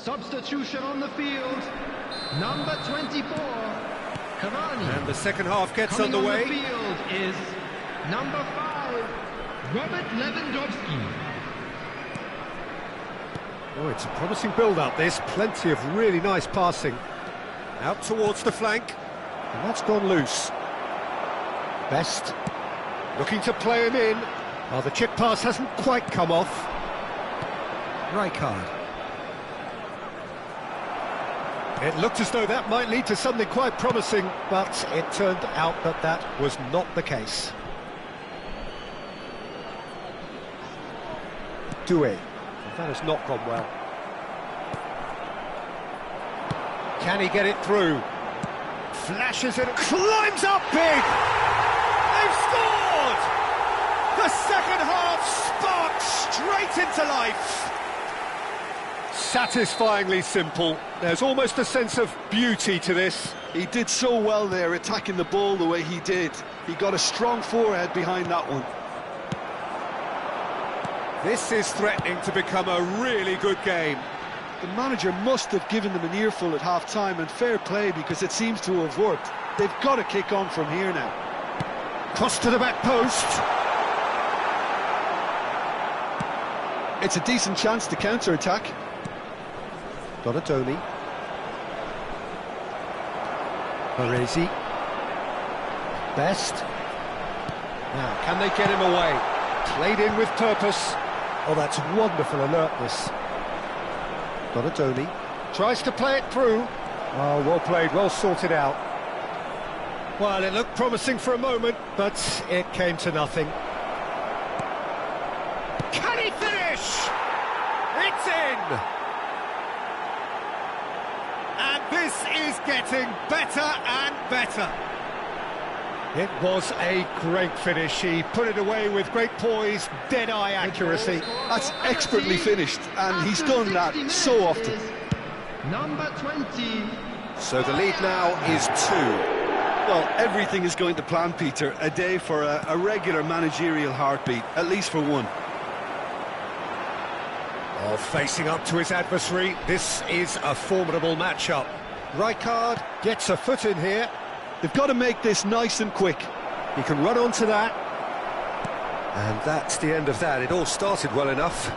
Substitution on the field, number 24, Cavani. And the second half gets Coming underway. on the field is number 5, Robert Lewandowski. Oh, it's a promising build-up, this. Plenty of really nice passing. Out towards the flank. And that's gone loose. Best. Looking to play him in. Oh, the chip pass hasn't quite come off. Rijkaard. It looked as though that might lead to something quite promising, but it turned out that that was not the case. Doué. That has not gone well. Can he get it through? Flashes it, climbs up big! They've scored! The second half sparks straight into life. Satisfyingly simple. There's almost a sense of beauty to this. He did so well there, attacking the ball the way he did. He got a strong forehead behind that one. This is threatening to become a really good game. The manager must have given them an earful at half-time, and fair play, because it seems to have worked. They've got to kick on from here now. Cross to the back post. It's a decent chance to counter-attack. Donatoni. Baresi. Best. Now, can they get him away? Played in with purpose. Oh, that's wonderful alertness. Donatoni tries to play it through. Oh, well played, well sorted out. Well, it looked promising for a moment, but it came to nothing. Can he finish? It's in! And this is getting better and better. It was a great finish. He put it away with great poise, dead-eye accuracy. That's expertly finished, and he's done that so often. Number 20. So the lead now is 2. Well, everything is going to plan, Peter. A day for a regular managerial heartbeat, at least for one. Oh, facing up to his adversary, this is a formidable matchup. Rijkaard gets a foot in here. They've got to make this nice and quick. He can run onto that. And that's the end of that. It all started well enough.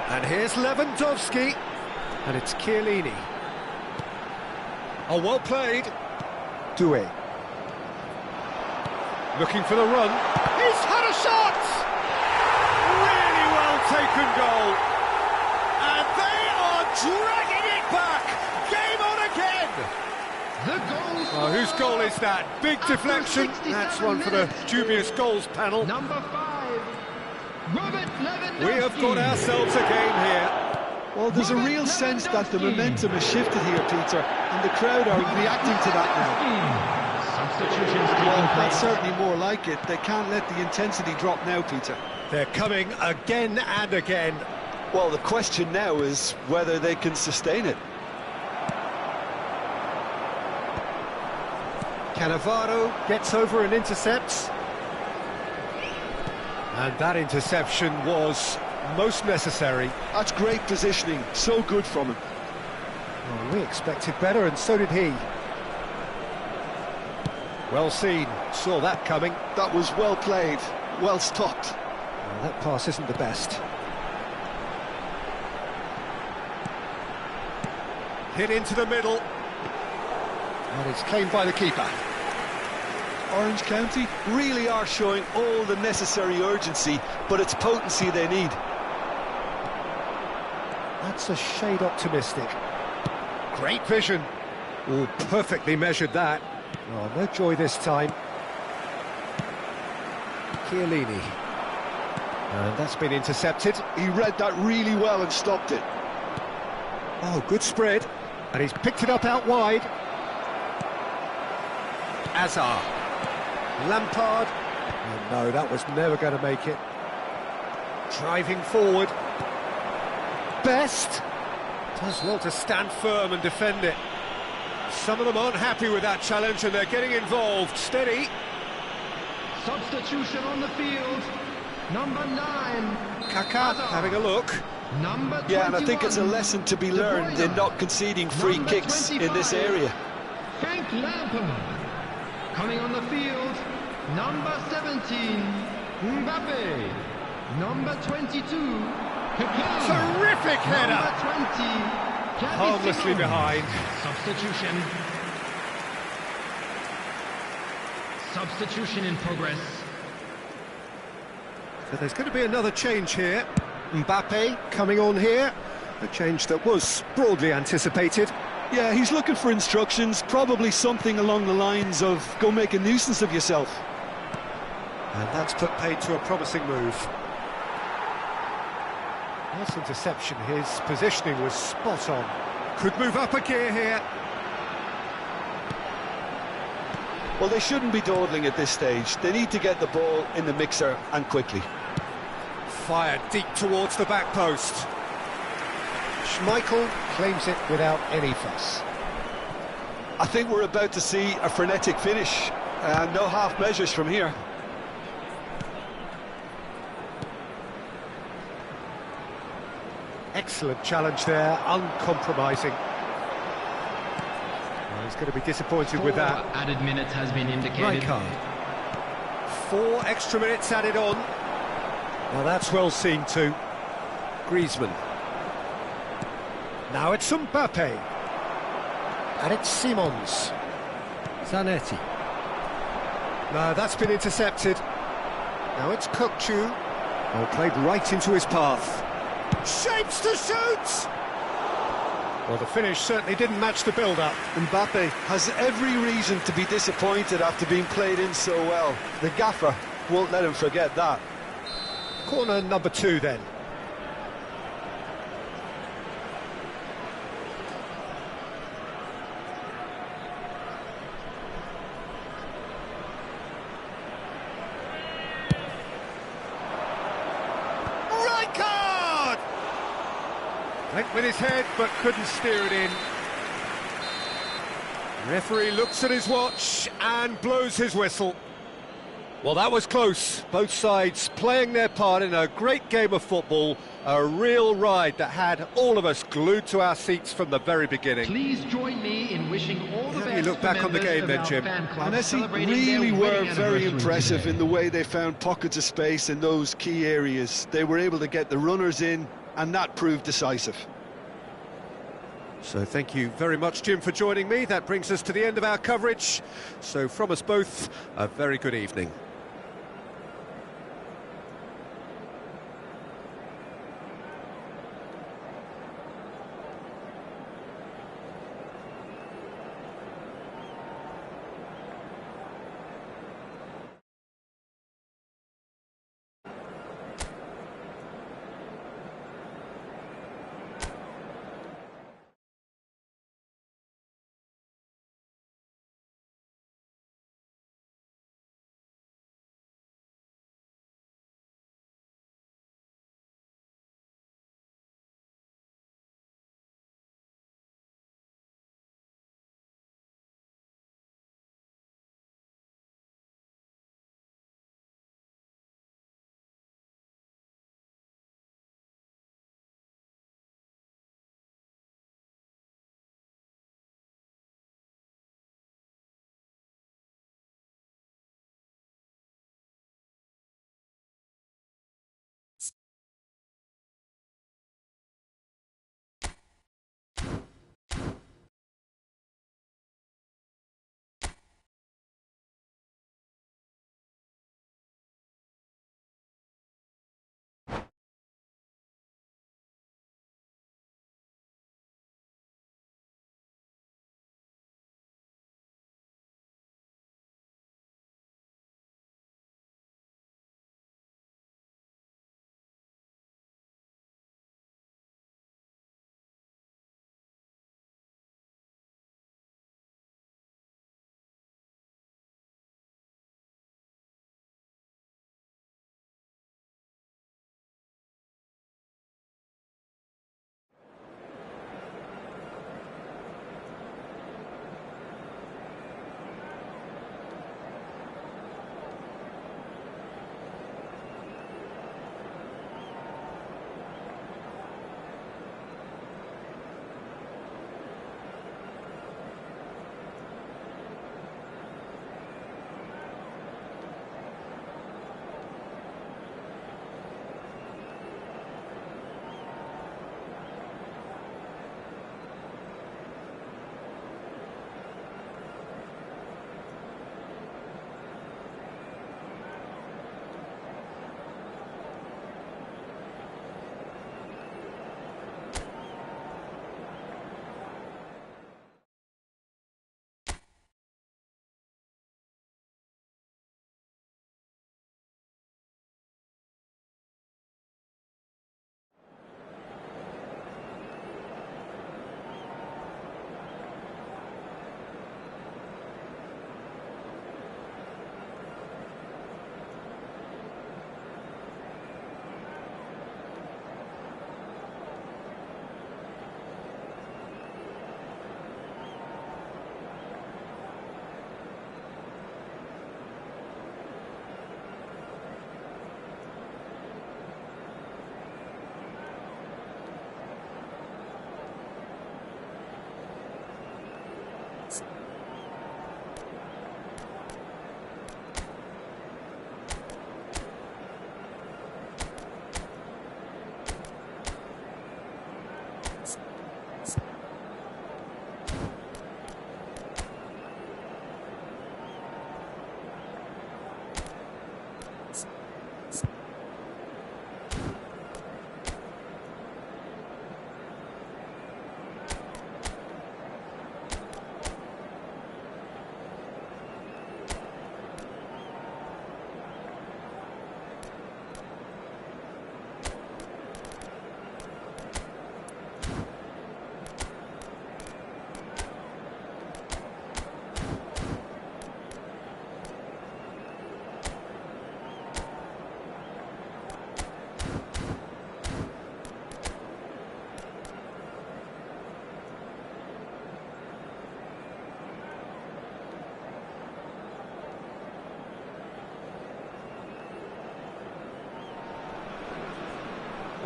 And here's Lewandowski. And it's Chiellini. Oh, well played. Doué. Looking for the run. He's had a shot! Really well taken goal. And they are dragging it back. Game on again. The goal. Oh, whose goal is that? Big deflection. That's one for the dubious goals panel. Number 5, Robert Lewandowski. We have got ourselves a game here. Well, there's a real sense that the momentum has shifted here, Peter, and the crowd are reacting to that now. Substitutions Well, taking that's place. certainly more like it. They can't let the intensity drop now, Peter. They're coming again and again. Well, the question now is whether they can sustain it. Cannavaro gets over and intercepts. And that interception was most necessary. That's great positioning, so good from him. Well, we expected better, and so did he. Well seen, saw that coming. That was well played, well stopped. Well, that pass isn't the best. Hit into the middle. And it's claimed by the keeper. Orange County really are showing all the necessary urgency, but it's potency they need. That's a shade optimistic. Great vision. Oh, perfectly measured that. Oh, no joy this time. Chiellini. And that's been intercepted. He read that really well and stopped it. Oh, good spread. And he's picked it up out wide. Azar. Lampard. Oh, no, that was never going to make it. Driving forward. Best. Does well to stand firm and defend it. Some of them aren't happy with that challenge and they're getting involved. Steady. Substitution on the field. Number 9. Kaká having a look. Number 21. Yeah, and I think it's a lesson to be learned in not conceding free Number kicks in this 25. area. Frank Lampard. Coming on the field, number 17, Mbappe. Number 22, Kaká. Terrific header. Number 20, Xavi Harmlessly Simons. behind. Substitution. Substitution in progress. So there's going to be another change here. Mbappe coming on here. A change that was broadly anticipated. Yeah, he's looking for instructions, probably something along the lines of go make a nuisance of yourself. And that's put paid to a promising move. Nice interception. His positioning was spot on. Could move up a gear here. Well, they shouldn't be dawdling at this stage. They need to get the ball in the mixer and quickly. Fired deep towards the back post. Schmeichel claims it without any fuss. I think we're about to see a frenetic finish. No half measures from here. Excellent challenge there, uncompromising. Well, he's going to be disappointed with that. Added minutes has been indicated. Rijkaard. 4 extra minutes added on. Well, that's well seen too. Griezmann. Now it's Mbappe. And it's Simons. Zanetti. No, that's been intercepted. Now it's Kökçü. Oh, played right into his path. Shapes to shoot! Well, the finish certainly didn't match the build-up. Mbappe has every reason to be disappointed after being played in so well. The gaffer won't let him forget that. Corner number 2 then. Rijkaard! Went with his head but couldn't steer it in. Referee looks at his watch and blows his whistle. Well, that was close. Both sides playing their part in a great game of football. A real ride that had all of us glued to our seats from the very beginning. Please join me in wishing all the How do best you look back to on the members game of then, our Jim? fan club Messi celebrating really their were wedding very anniversary impressive today. in the way they found pockets of space in those key areas. They were able to get the runners in, and that proved decisive. So thank you very much, Jim, for joining me. That brings us to the end of our coverage. So from us both, a very good evening.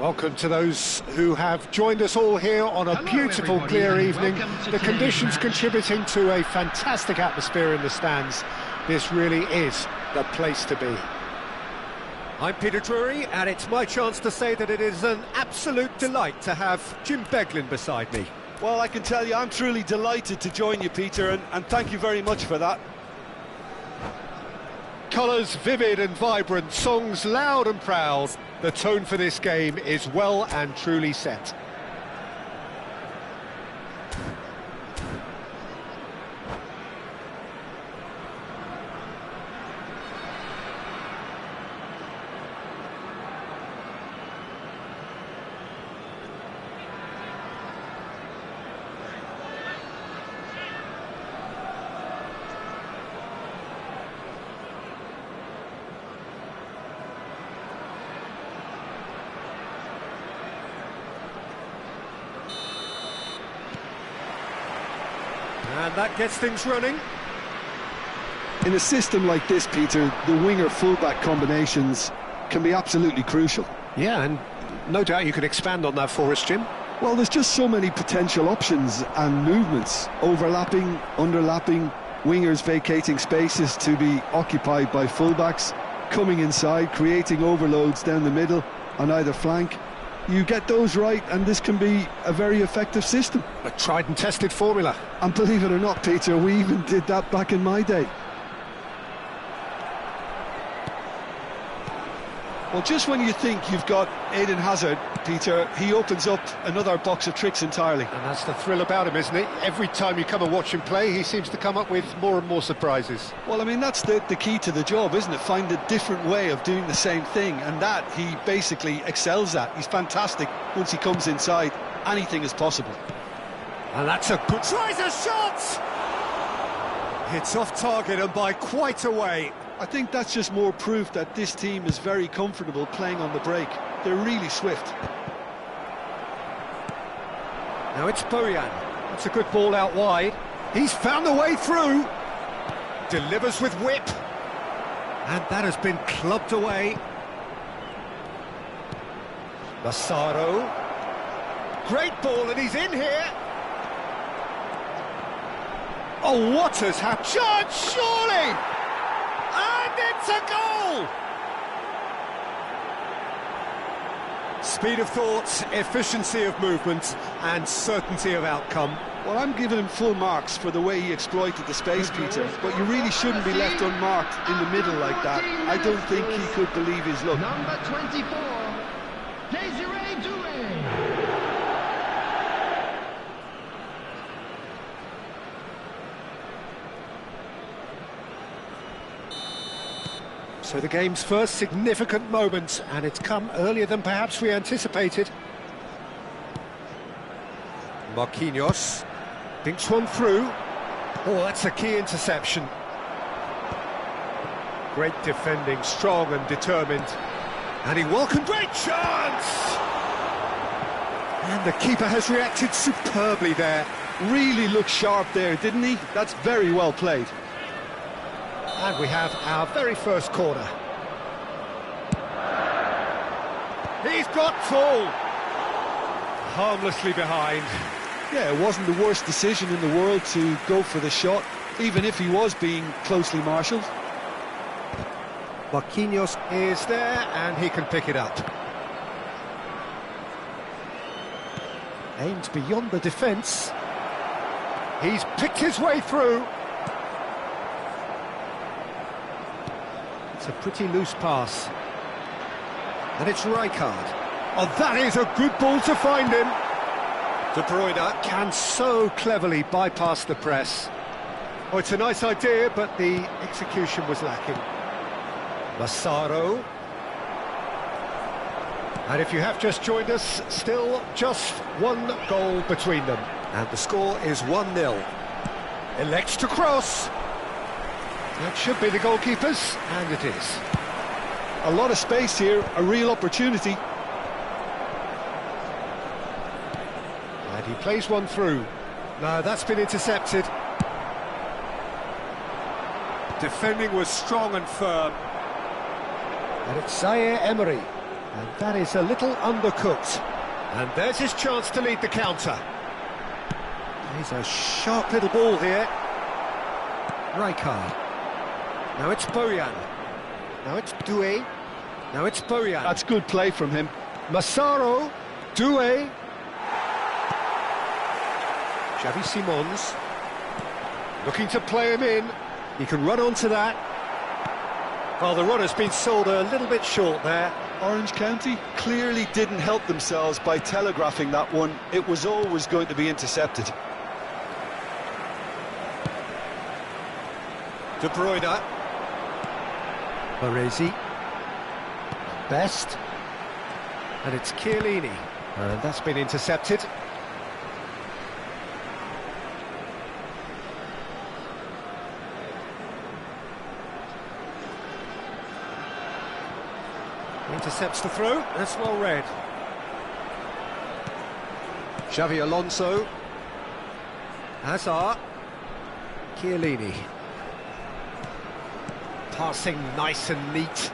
Welcome to those who have joined us all here on a Hello, beautiful, everybody, clear and evening. welcome to The today's conditions match. contributing to a fantastic atmosphere in the stands. This really is the place to be. I'm Peter Drury, and it's my chance to say that it is an absolute delight to have Jim Beglin beside me. Well, I can tell you, I'm truly delighted to join you, Peter, and thank you very much for that. Colours vivid and vibrant, songs loud and proud. The tone for this game is well and truly set. And that gets things running. In a system like this, Peter, the winger-fullback combinations can be absolutely crucial. Yeah, and no doubt you can expand on that for us, Jim. Well, there's just so many potential options and movements, overlapping, underlapping, wingers vacating spaces to be occupied by fullbacks, coming inside, creating overloads down the middle on either flank. You get those right and this can be a very effective system. A tried and tested formula. And believe it or not, Peter, we even did that back in my day. Well, just when you think you've got Eden Hazard, Peter, he opens up another box of tricks entirely. And that's the thrill about him, isn't it? Every time you come and watch him play, he seems to come up with more and more surprises. Well, I mean, that's the key to the job, isn't it? Find a different way of doing the same thing, and that he basically excels at. He's fantastic. Once he comes inside, anything is possible. And that's a good... Tries a shot! It's off target and by quite a way. I think that's just more proof that this team is very comfortable playing on the break. They're really swift. Now it's Bojan. That's a good ball out wide. He's found the way through. Delivers with whip. And that has been clubbed away. Massaro. Great ball, and he's in here. Oh, what has happened? Chance, surely! And it's a goal! Speed of thought, efficiency of movement, and certainty of outcome. Well, I'm giving him full marks for the way he exploited the space, Peter, but you really shouldn't be left unmarked in the middle like that. I don't think he could believe his luck. Number 24, Desiree Doué. So the game's first significant moment, and it's come earlier than perhaps we anticipated. Marquinhos thinks one through. Oh, that's a key interception. Great defending, strong and determined. And he welcomed, great chance! And the keeper has reacted superbly there. Really looked sharp there, didn't he? That's very well played. And we have our very first corner. He's got full. Harmlessly behind. Yeah, it wasn't the worst decision in the world to go for the shot, even if he was being closely marshalled. Marquinhos is there, and he can pick it up. Aimed beyond the defence. He's picked his way through. It's a pretty loose pass. And it's Rijkaard. Oh, that is a good ball to find him. De Bruyne can so cleverly bypass the press. Oh, it's a nice idea, but the execution was lacking. Massaro. And if you have just joined us, still just one goal between them. And the score is 1-0. Elects to cross. That should be the goalkeepers, and it is. A lot of space here, a real opportunity. And he plays one through. No, that's been intercepted. Defending was strong and firm. And it's Zaire Emery. And that is a little undercooked. And there's his chance to lead the counter. He's a sharp little ball here. Rijkaard. Now it's Bojan. Now it's Doué. Now it's Bojan. That's good play from him. Massaro. Doué. Xavi Simons. Looking to play him in. He can run onto that. Well, the run has been sold a little bit short there. Orange County clearly didn't help themselves by telegraphing that one. It was always going to be intercepted. De Bruyne. Baresi. Best. And it's Chiellini. And that's been intercepted. Intercepts the throw. That's well read. Xavi Alonso. Hazard. Chiellini. Passing nice and neat.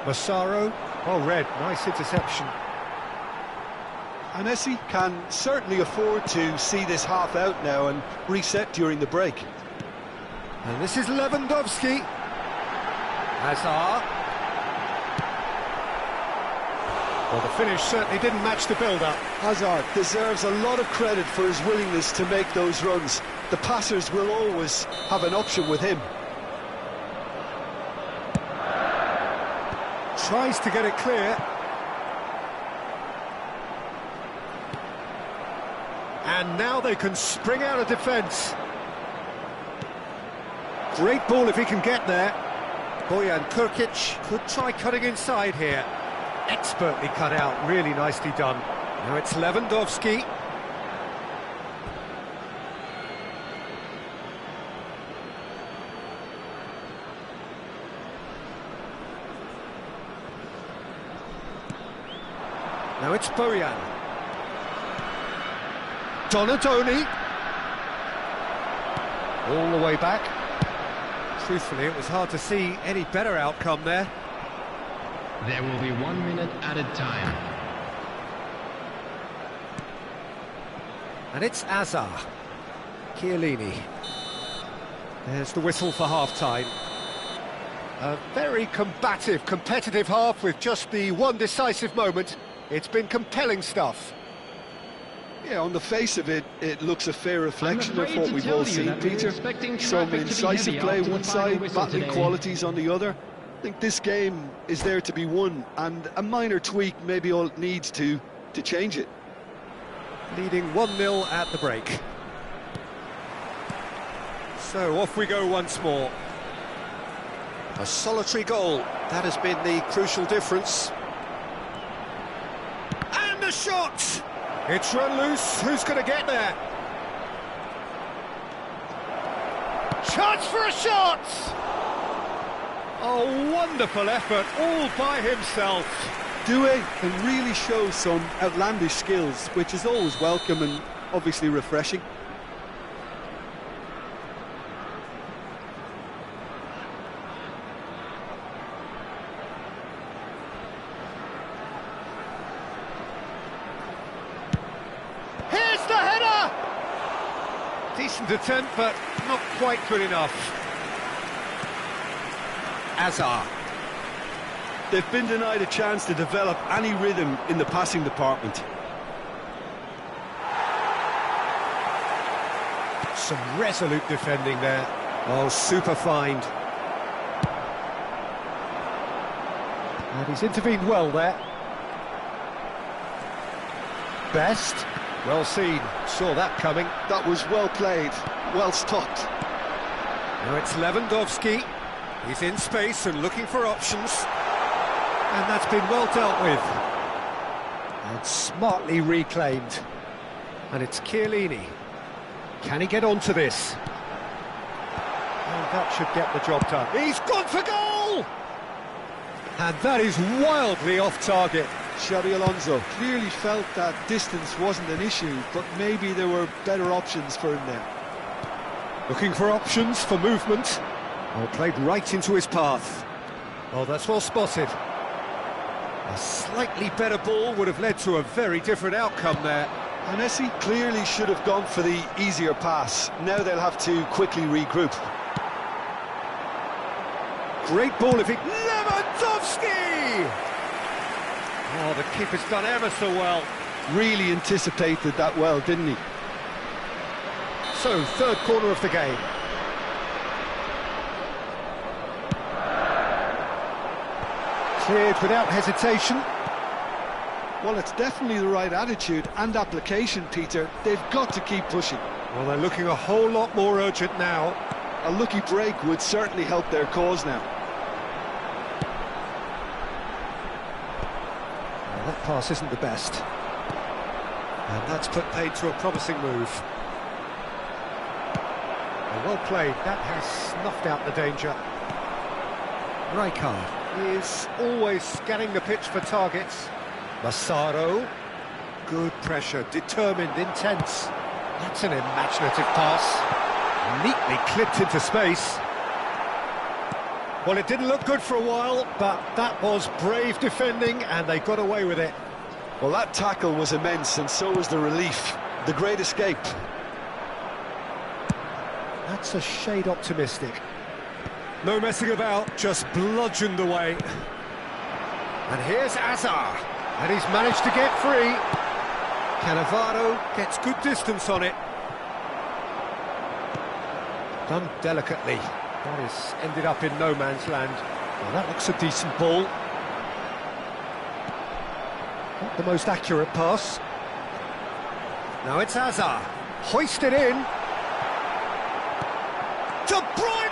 Massaro. Well read. Nice interception. Anesi can certainly afford to see this half out now and reset during the break. And this is Lewandowski. Hazard. Well, the finish certainly didn't match the build-up. Hazard deserves a lot of credit for his willingness to make those runs. The passers will always have an option with him. Tries to get it clear. And now they can spring out of defence. Great ball if he can get there. Bojan Kurkic could try cutting inside here. Expertly cut out, really nicely done. Now it's Lewandowski. Now it's Bojan. Donadoni. All the way back. Truthfully, it was hard to see any better outcome there. There will be 1 minute added time. And it's Hazard. Chiellini. There's the whistle for half-time. A very combative, competitive half with just the one decisive moment. It's been compelling stuff. Yeah, on the face of it, it looks a fair reflection of what we've all seen, Peter. Some incisive play one side, battling qualities on the other. I think this game is there to be won, and a minor tweak maybe all it needs to change it. Leading 1-0 at the break. So off we go once more. A solitary goal, that has been the crucial difference. And a shot! It's run loose, who's going to get there? Chance for a shot! A wonderful effort, all by himself. Doué can really show some outlandish skills, which is always welcome and obviously refreshing. Here's the header! Decent attempt, but not quite good enough. Hazard. They've been denied a chance to develop any rhythm in the passing department. Some resolute defending there. Oh, super find. And he's intervened well there. Best. Well seen. Saw that coming. That was well played, well stopped. Now it's Lewandowski. He's in space and looking for options. And that's been well dealt with. And smartly reclaimed. And it's Chiellini. Can he get onto this? Oh, that should get the job done. He's gone for goal! And that is wildly off target. Xavi Alonso clearly felt that distance wasn't an issue, but maybe there were better options for him there. Looking for options for movement. Oh, played right into his path. Oh, that's well spotted. A slightly better ball would have led to a very different outcome there. And Messi clearly should have gone for the easier pass. Now they'll have to quickly regroup. Great ball if it... Lewandowski! Oh, the keeper's done ever so well. Really anticipated that well, didn't he? So, third corner of the game. Cleared without hesitation. Well, it's definitely the right attitude and application, Peter. They've got to keep pushing. Well, they're looking a whole lot more urgent now. A lucky break would certainly help their cause now. Well, that pass isn't the best. And that's put paid to a promising move. Well played, that has snuffed out the danger. Rijkaard is always scanning the pitch for targets. Massaro, good pressure, determined, intense. That's an imaginative pass. Neatly clipped into space. Well, it didn't look good for a while, but that was brave defending and they got away with it. Well, that tackle was immense, and so was the relief. The great escape. That's a shade optimistic. No messing about, just bludgeoned away. And here's Azar, and he's managed to get free. Cannavaro gets good distance on it. Done delicately. That has ended up in no man's land. Well, that looks a decent ball. Not the most accurate pass. Now it's Azar. Hoisted in. De Bruyne!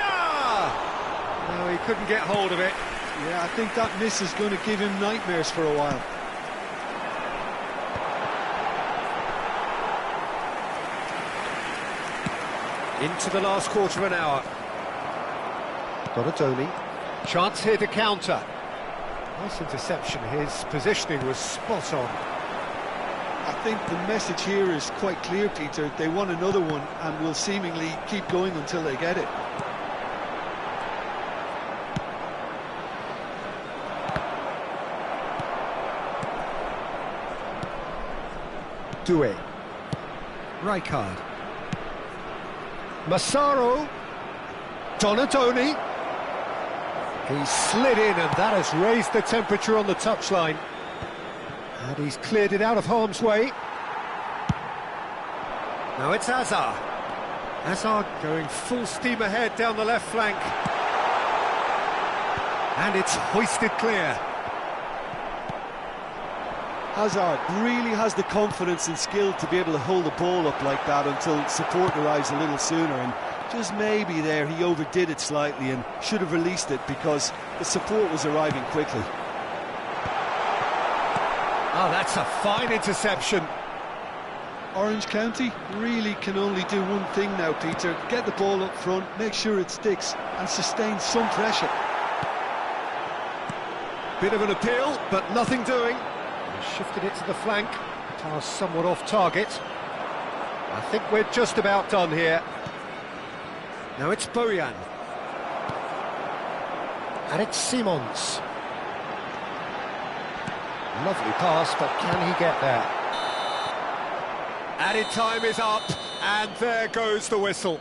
No, he couldn't get hold of it. Yeah, I think that miss is going to give him nightmares for a while. Into the last quarter of an hour. Donatoni. Chance here to counter. Nice interception. His positioning was spot on. I think the message here is quite clear, Peter. They want another one and will seemingly keep going until they get it. Doué. Rijkaard. Massaro. Donatoni. He slid in and that has raised the temperature on the touchline. And he's cleared it out of harm's way. Now it's Azar. Azar going full steam ahead down the left flank. And it's hoisted clear. Hazard really has the confidence and skill to be able to hold the ball up like that until support arrives a little sooner, and just maybe there he overdid it slightly and should have released it because the support was arriving quickly. Oh, that's a fine interception. Orange County really can only do one thing now, Peter. Get the ball up front, make sure it sticks and sustain some pressure. Bit of an appeal, but nothing doing. Shifted it to the flank. Pass somewhat off target. I think we're just about done here. Now it's Bojan. And it's Simons. Lovely pass, but can he get there? Added time is up, and there goes the whistle.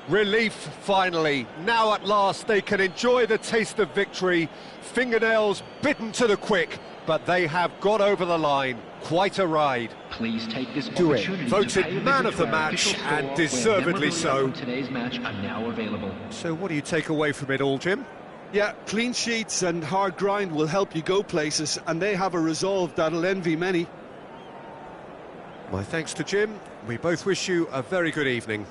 Relief, finally. Now at last they can enjoy the taste of victory. Fingernails bitten to the quick, but they have got over the line. Quite a ride. Please take this opportunity voted man of the match, and deservedly so. Today's match are now available. So what do you take away from it all, Jim? Yeah, clean sheets and hard grind will help you go places, and they have a resolve that'll envy many. My thanks to Jim. We both wish you a very good evening.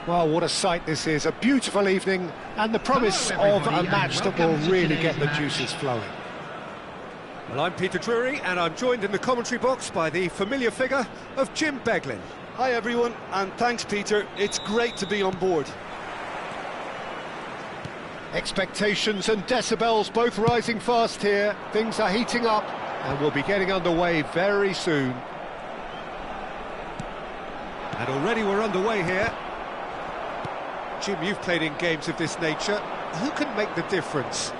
Well, what a sight this is, a beautiful evening, and the promise Hello, of a everybody, match and that will welcome to really today's get the match. juices flowing. Well, I'm Peter Drury, and I'm joined in the commentary box by the familiar figure of Jim Beglin. Hi everyone, and thanks Peter, it's great to be on board. Expectations and decibels both rising fast here, things are heating up, and we'll be getting underway very soon. And already we're underway here. Jim, you've played in games of this nature. Who can make the difference?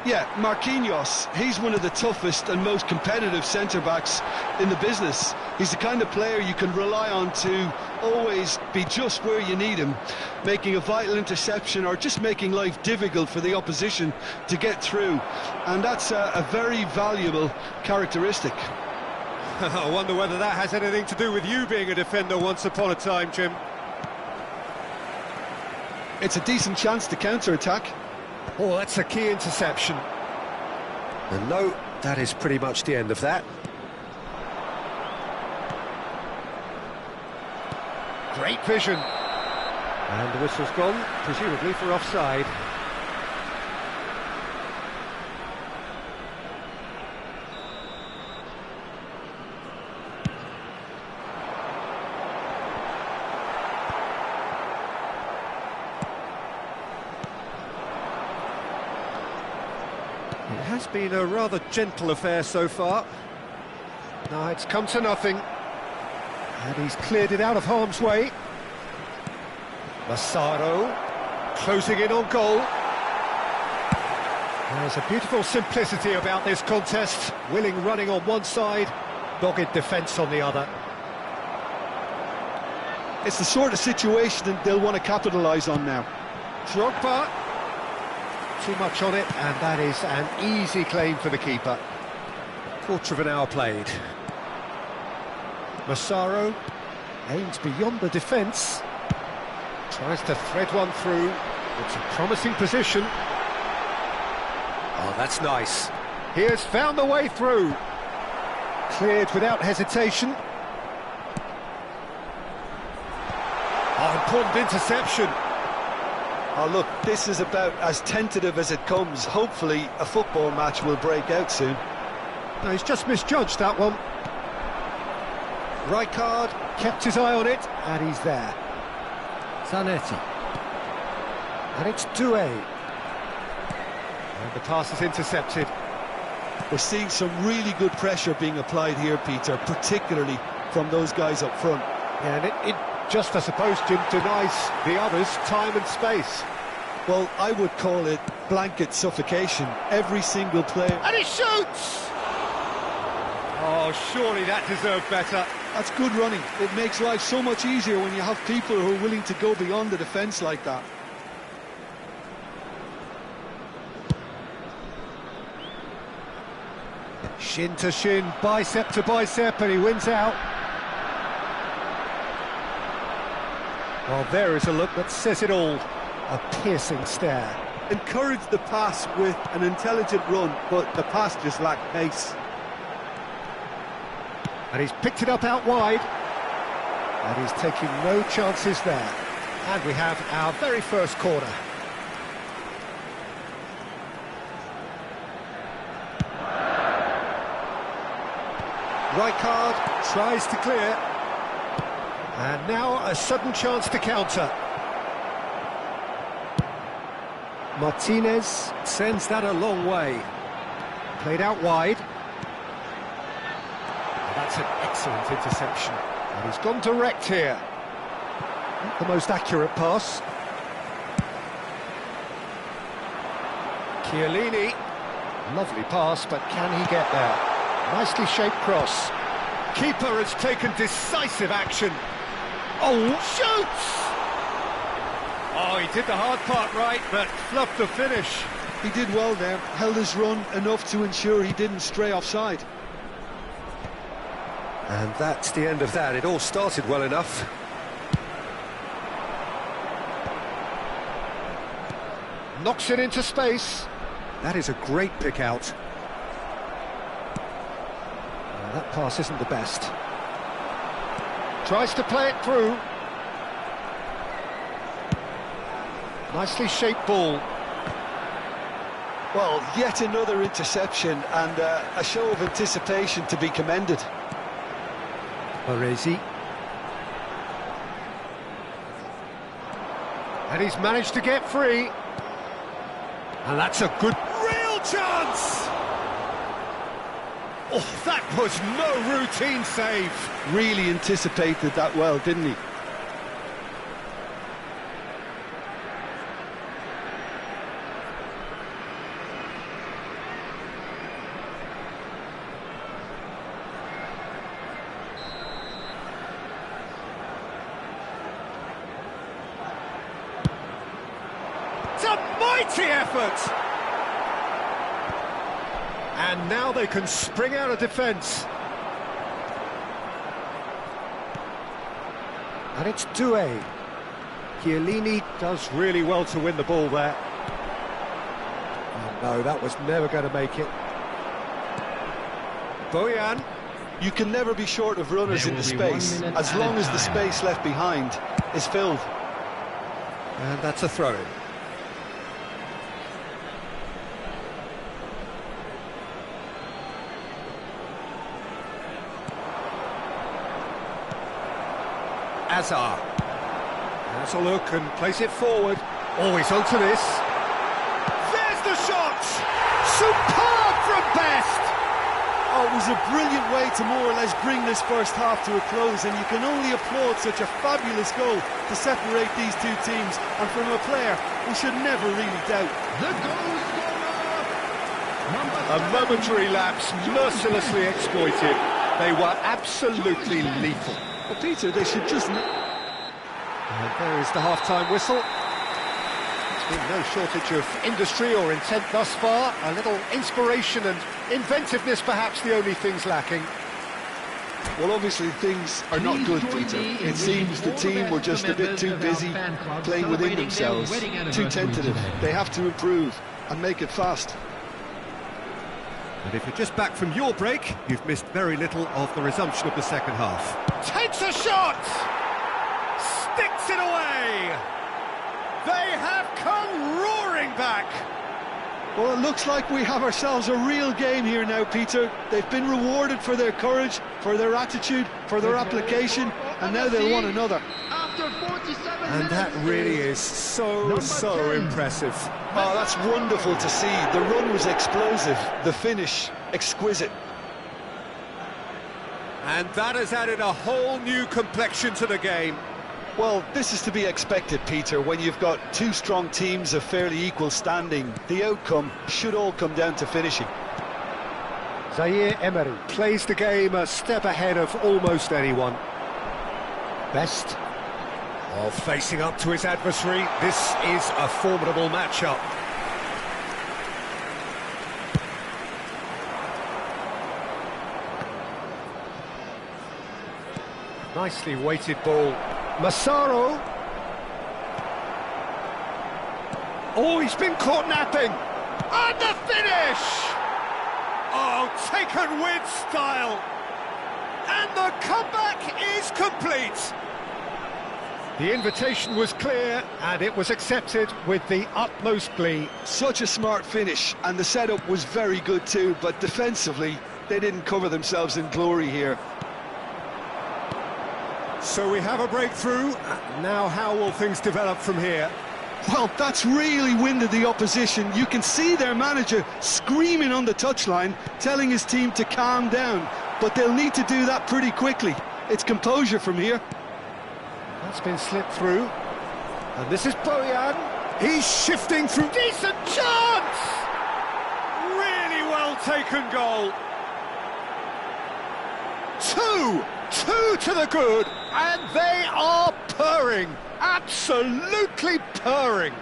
Yeah, Marquinhos, he's one of the toughest and most competitive centre-backs in the business. He's the kind of player you can rely on to always be just where you need him, making a vital interception or just making life difficult for the opposition to get through. And that's a very valuable characteristic. I wonder whether that has anything to do with you being a defender once upon a time, Jim. It's a decent chance to counter-attack. Oh, that's a key interception. And no, that is pretty much the end of that. Great vision. And the whistle's gone, presumably for offside. It has been a rather gentle affair so far. No, it's come to nothing. And he's cleared it out of harm's way. Massaro closing in on goal. There's a beautiful simplicity about this contest. Willing running on one side, dogged defence on the other. It's the sort of situation that they'll want to capitalise on now. Drogba. Too much on it, and that is an easy claim for the keeper. Quarter of an hour played. Massaro aims beyond the defence. Tries to thread one through. It's a promising position. Oh, that's nice. He has found the way through. Cleared without hesitation. Oh, important interception. Oh, look, this is about as tentative as it comes. Hopefully, a football match will break out soon. No, he's just misjudged that one. Rijkaard kept his eye on it, and he's there. Zanetti. And it's Doué. And the pass is intercepted. We're seeing some really good pressure being applied here, Peter, particularly from those guys up front. Yeah, and it just, I suppose, Jim, denies the others time and space. Well, I would call it blanket suffocation. Every single player... And he shoots! Oh, surely that deserved better. That's good running. It makes life so much easier when you have people who are willing to go beyond the defence like that. Shin to shin, bicep to bicep, and he wins out. Well, there is a look that says it all. A piercing stare. Encourage the pass with an intelligent run, but the pass just lacked pace. And he's picked it up out wide. And he's taking no chances there. And we have our very first corner. Rijkaard tries to clear. And now a sudden chance to counter. Martinez sends that a long way. Played out wide. That's an excellent interception. And he's gone direct here. Not the most accurate pass. Chiellini. Lovely pass, but can he get there? Nicely shaped cross. Keeper has taken decisive action. Oh, shoots! Oh, he did the hard part right, but fluffed the finish. He did well there, held his run enough to ensure he didn't stray offside. And that's the end of that. It all started well enough. Knocks it into space. That is a great pick out. That pass isn't the best. Tries to play it through. Nicely shaped ball. Well, yet another interception and a show of anticipation to be commended. Baresi. And he's managed to get free. And that's a good... Real chance! Oh, that was no routine save. Really anticipated that well, didn't he? It's a mighty effort! And now they can spring out of defence. And it's Doué. Chiellini does really well to win the ball there. Oh no, that was never going to make it. Bojan. You can never be short of runners in the space, as long as the space left behind is filled. And that's a throw-in. Azar. Has a look and plays it forward. Always onto this. There's the shot! Superb from Best! Oh, it was a brilliant way to more or less bring this first half to a close, and you can only applaud such a fabulous goal to separate these two teams, and from a player we should never really doubt. The goal scorer, A momentary lapse, mercilessly exploited. They were absolutely lethal. Well, Peter, they should just... And there is the half-time whistle. There's been no shortage of industry or intent thus far. A little inspiration and inventiveness, perhaps the only things lacking. Well, obviously things are not good, Peter. It seems the team were just a bit too busy playing within themselves, too tentative. They have to improve and make it fast. And if you're just back from your break, you've missed very little of the resumption of the second half. Takes a shot! Sticks it away! They have come roaring back! Well, it looks like we have ourselves a real game here now, Peter. They've been rewarded for their courage, for their attitude, for their application, and now they'll want another. after 47 And that really is so impressive. Oh, that's wonderful to see. The run was explosive, the finish exquisite. And that has added a whole new complexion to the game. Well, this is to be expected, Peter, when you've got two strong teams of fairly equal standing. The outcome should all come down to finishing. Zaire Emery plays the game a step ahead of almost anyone. Best. Oh, facing up to his adversary, this is a formidable matchup. Nicely weighted ball. Massaro. Oh, he's been caught napping. And the finish! Oh, taken with style. And the comeback is complete. The invitation was clear, and it was accepted with the utmost glee. Such a smart finish, and the setup was very good too, but defensively, they didn't cover themselves in glory here. So we have a breakthrough. Now how will things develop from here? Well, that's really winded the opposition. You can see their manager screaming on the touchline, telling his team to calm down, but they'll need to do that pretty quickly. It's composure from here. That's been slipped through. And this is Bojan. He's shifting through. Decent chance! Really well taken goal. Two to the good, and they are purring. Absolutely purring.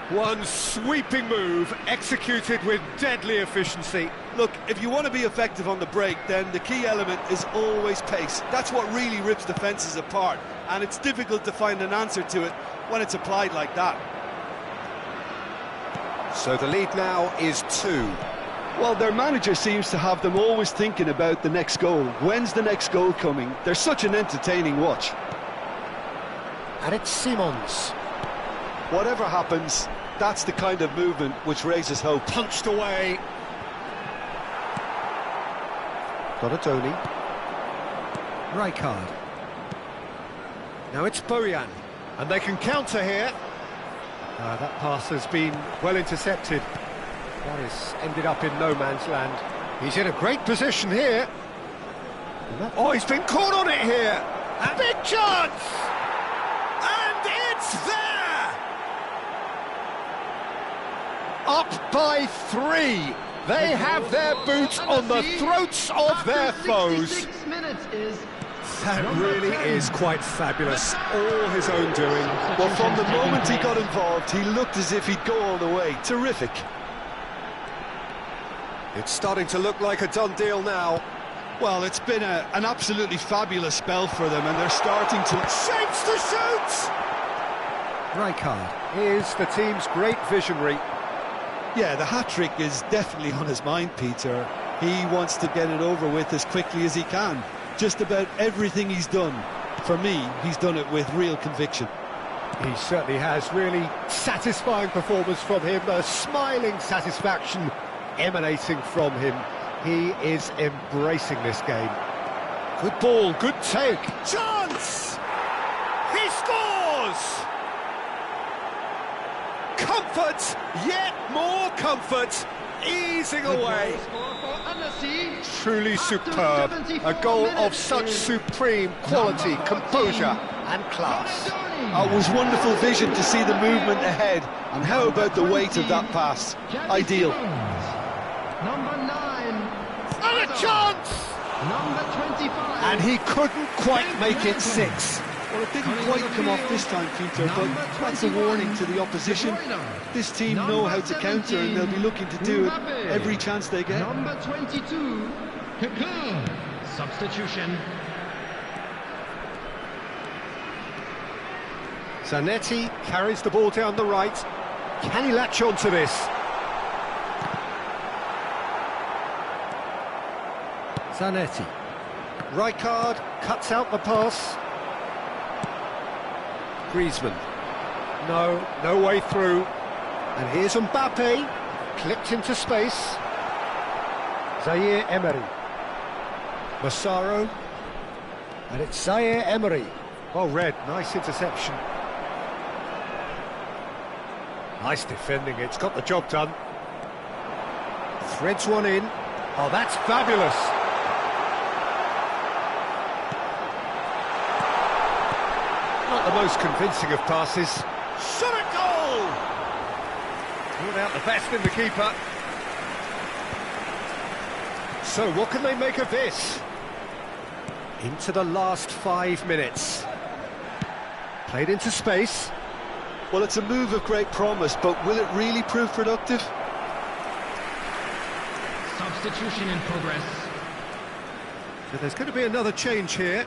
One sweeping move executed with deadly efficiency. Look, if you want to be effective on the break, then the key element is always pace. That's what really rips defences apart, and it's difficult to find an answer to it when it's applied like that. So the lead now is 2. Well, their manager seems to have them always thinking about the next goal. When's the next goal coming? They're such an entertaining watch. And it's Simons. Whatever happens, that's the kind of movement which raises hope. Punched away. Donatoni. Rijkaard. Now it's Bojan, and they can counter here. That pass has been well intercepted. That has ended up in no man's land. He's in a great position here. Oh, he's been caught on it here. A big chance! And it's there! Up by 3. They have their boots on the throats of their foes. That really is quite fabulous. All his own doing. Well, from the moment he got involved, he looked as if he'd go all the way. Terrific. It's starting to look like a done deal now. Well, it's been an absolutely fabulous spell for them, and they're starting to... Shapes to shoot! Rijkaard is the team's great visionary. Yeah, the hat-trick is definitely on his mind, Peter. He wants to get it over with as quickly as he can. Just about everything he's done, for me, he's done it with real conviction. He certainly has. Really satisfying performance from him. A smiling satisfaction emanating from him. He is embracing this game. Good ball, good take. Chance! He scores! Comfort, yet more comfort, easing away. Truly superb. A goal of such supreme quality, composure and class. It was wonderful vision to see the movement ahead. And how about the weight of that pass? Ideal. Number 9. And a chance! Number 25. And he couldn't quite make it 6. Well, it didn't quite come off this time, Peter, but that's a warning to the opposition. This team know how to counter, and they'll be looking to do it every chance they get. Number 22. Substitution. Zanetti carries the ball down the right. Can he latch on to this? Zanetti. Rijkaard cuts out the pass. Griezmann. No way through. And here's Mbappe. Clipped into space. Zaire Emery. Massaro. And it's Zaire Emery. Well read, nice interception. Nice defending, it's got the job done. Threads one in. Oh, that's fabulous. Not the most convincing of passes. Shot at goal! Pulled out the best in the keeper. So what can they make of this? Into the last 5 minutes. Played into space. Well, it's a move of great promise, but will it really prove productive? Substitution in progress. So there's going to be another change here.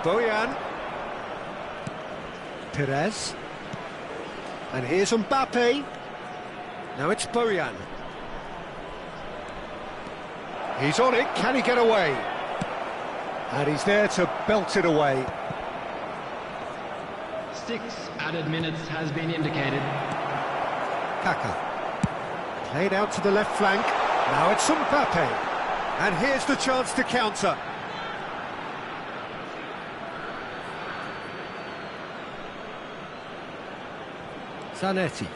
Bojan. Perez. And here's Mbappe. Now it's Bojan. He's on it, can he get away? And he's there to belt it away. 6 added minutes has been indicated. Kaka. Played out to the left flank. Now it's Mbappe. And here's the chance to counter. Zanetti.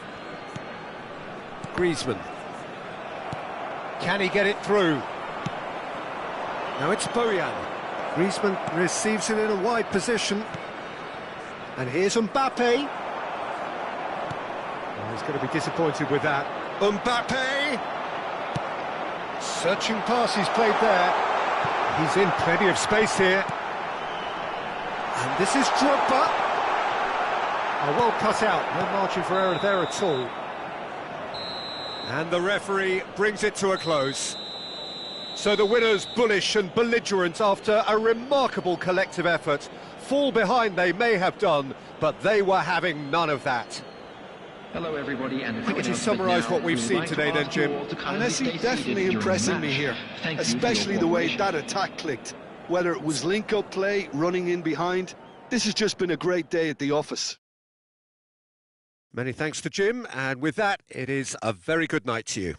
Griezmann. Can he get it through? Now it's Bojan. Griezmann receives it in a wide position. And here's Mbappe. Oh, he's going to be disappointed with that. Mbappe! Searching pass he's played there. He's in plenty of space here. And this is Drogba. Oh, well cut out. No margin for error there at all. And the referee brings it to a close. So the winners, bullish and belligerent after a remarkable collective effort. Fall behind they may have done, but they were having none of that. Hello, everybody, and How would you summarise what we've seen today then, Jim? Messi definitely impressing me here, especially the way that attack clicked. Whether it was link-up play, running in behind, this has just been a great day at the office. Many thanks to Jim, and with that, it is a very good night to you.